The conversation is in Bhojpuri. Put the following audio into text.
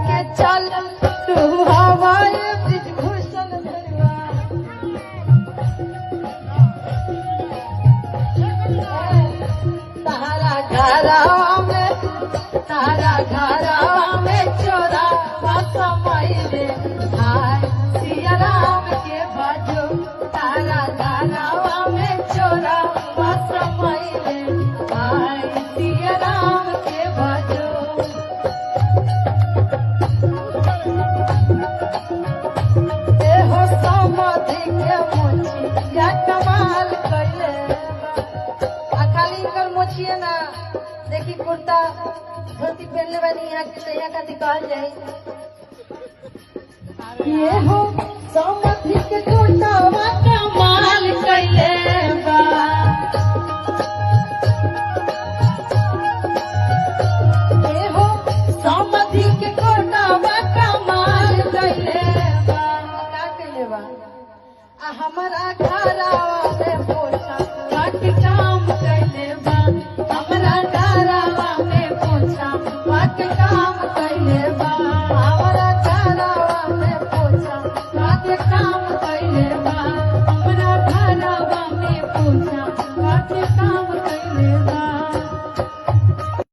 के चल तू हवाए ब्रिज भूषण धरवा तारा घरवा में चोरा समय रे हाय सिया राम के बाजो तारा घरवा में चोरा समय रे हाय सिया राम के बाजो कमाल कैले खाली कर मोछिए ना देखी कुर्ता धोती पहनले बानी यहाँ के तैया का निकाल जाए ये हो समधि के कोटावा कमाल कैले बा ये हो समधि के कोटावा कमाल कैले बा का कैले बा हमारा घरवा में पोछा वाट काम कैले बा हमारा घरवा में पोछा वाट काम